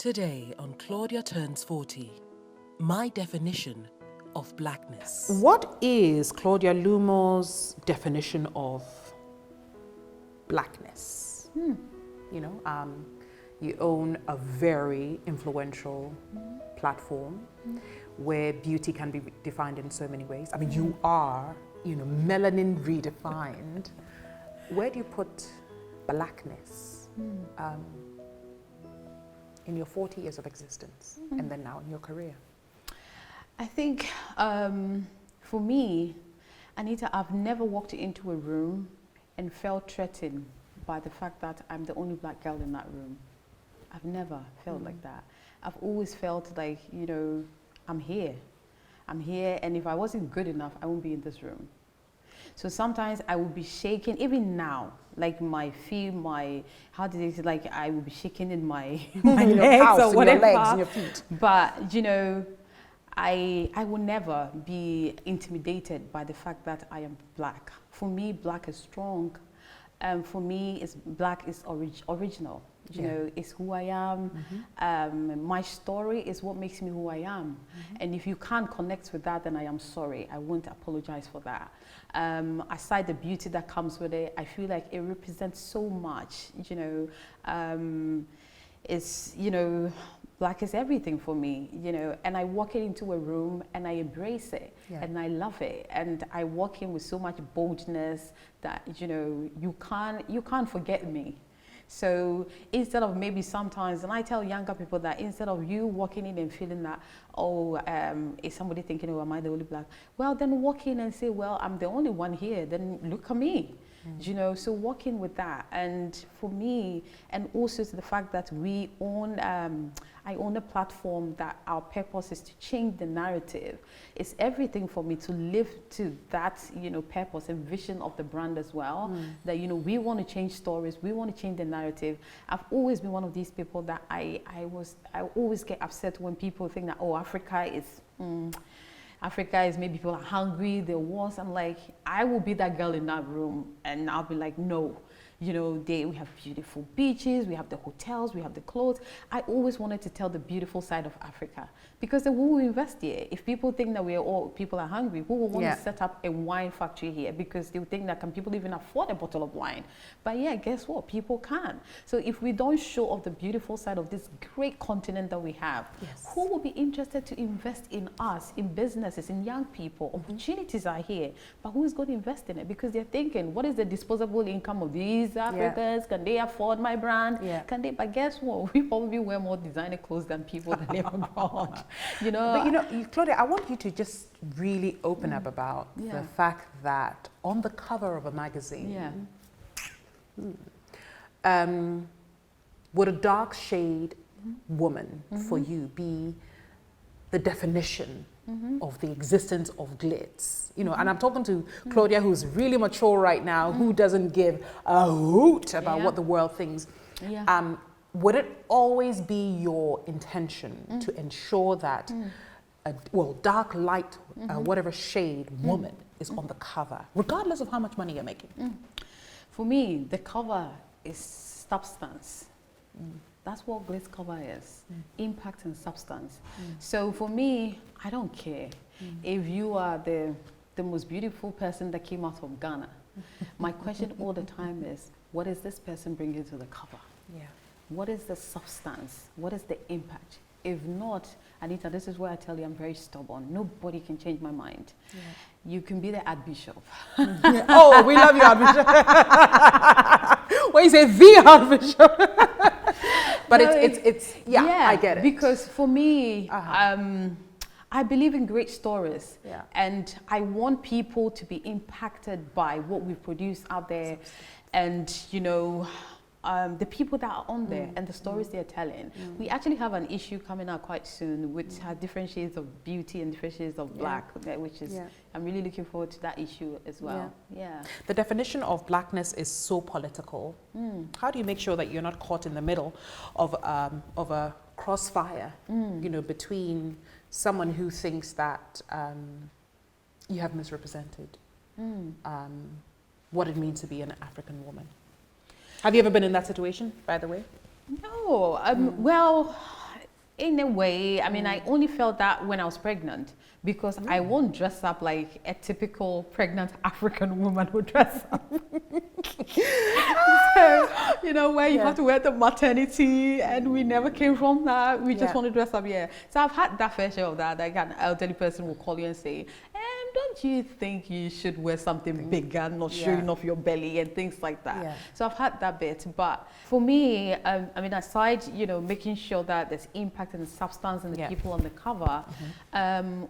Today on Claudia Turns 40, my definition of blackness. What is Claudia Lumor's definition of blackness? You know, you own a very influential platform where beauty can be defined in so many ways. I mean, you are, melanin redefined. Where do you put blackness in your 40 years of existence and then now in your career? I think for me, Anita, I've never walked into a room and felt threatened by the fact that I'm the only black girl in that room. I've never felt like that. I've always felt like, I'm here. I'm here, and if I wasn't good enough, I won't be in this room. So sometimes I will be shaking, even now, like my feet, how did it, like I will be shaking in my, my legs or whatever. Your legs and your feet. But, I will never be intimidated by the fact that I am black. For me, black is strong. For me, black is original. You know, it's who I am. My story is what makes me who I am. And if you can't connect with that, then I am sorry. I won't apologize for that. Aside the beauty that comes with it, I feel like it represents so much. Black is everything for me, and I walk into a room and I embrace it and I love it. And I walk in with so much boldness that, you can't forget me. So instead of maybe sometimes, and I tell younger people that instead of you walking in and feeling that, is somebody thinking, am I the only black? Well, then walk in and say, well, I'm the only one here. Then look at me. So walking with that, and for me, and also to the fact that we own, I own a platform that our purpose is to change the narrative. It's everything for me to live to that, purpose and vision of the brand as well. That, we want to change stories, we want to change the narrative. I've always been one of these people that I always get upset when people think that, Africa is maybe people are hungry, they're wars. I'm like, I will be that girl in that room and I'll be like, no. We have beautiful beaches, we have the hotels, we have the clothes. I always wanted to tell the beautiful side of Africa because then who will invest here? If people think that people are hungry, who will want to set up a wine factory here because they will think that can people even afford a bottle of wine? But guess what? People can. So if we don't show off the beautiful side of this great continent that we have, who will be interested to invest in us, in businesses, in young people? Opportunities are here, but who is going to invest in it? Because they're thinking, what is the disposable income of these Africans? Can they afford my brand? Can they? But guess what? We probably wear more designer clothes than people that live abroad. But Claudia, I want you to just really open up about the fact that on the cover of a magazine, would a dark shade woman for you be the definition of the existence of glitz? And I'm talking to Claudia, who's really mature right now, who doesn't give a hoot about what the world thinks. Would it always be your intention to ensure that dark, light, whatever shade woman is on the cover, regardless of how much money you're making? For me, the cover is substance. That's what glitz cover is, impact and substance. So for me, I don't care if you are the most beautiful person that came out of Ghana. My question all the time is, what is this person bringing to the cover? What is the substance? What is the impact? If not, Anita, this is where I tell you I'm very stubborn. Nobody can change my mind. You can be the Archbishop. Oh, we love you, Archbishop. When you say the Archbishop. But no, it's I get it. Because for me, I believe in great stories. And I want people to be impacted by what we produce out there. And, the people that are on there and the stories they're telling. We actually have an issue coming out quite soon which has different shades of beauty and different shades of black, which is, I'm really looking forward to that issue as well. The definition of blackness is so political. How do you make sure that you're not caught in the middle of a crossfire, between someone who thinks that you have misrepresented what it means to be an African woman? Have you ever been in that situation, by the way? No. Well, In a way, I mean, I only felt that when I was pregnant, because I won't dress up like a typical pregnant African woman would dress up. So, you know, where you have to wear the maternity, and we never came from that. We just want to dress up, So I've had that fair share of that. Like an elderly person will call you and say, don't you think you should wear something bigger, not showing off your belly and things like that? So I've had that bit. But for me, I mean, aside, you know, making sure that there's impact and substance in the people on the cover,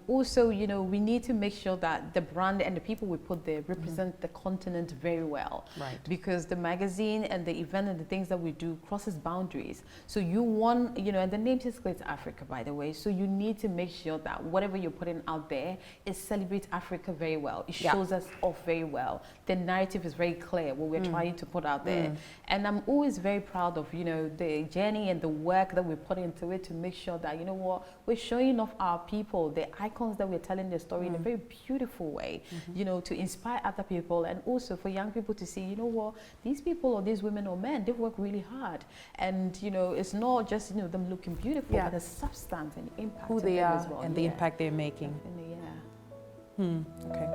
also, you know, we need to make sure that the brand and the people we put there represent the continent very well. Right. Because the magazine and the event and the things that we do crosses boundaries. So you want, you know, and the name is Great Africa, by the way. So you need to make sure that whatever you're putting out there, it celebrates Africa very well. It shows us off very well. The narrative is very clear, what we're trying to put out there. And I'm always very proud of, you know, the journey and the work that we put into it to make sure that, you know what, we're showing off our people, the icons that we're telling the story in a very beautiful way, you know, to inspire other people, and also for young people to see, you know what, these people or these women or men, they've worked really hard. And, you know, it's not just, you know, them looking beautiful, but the substance and impact who they are as well. and the impact they're making. Definitely, Okay.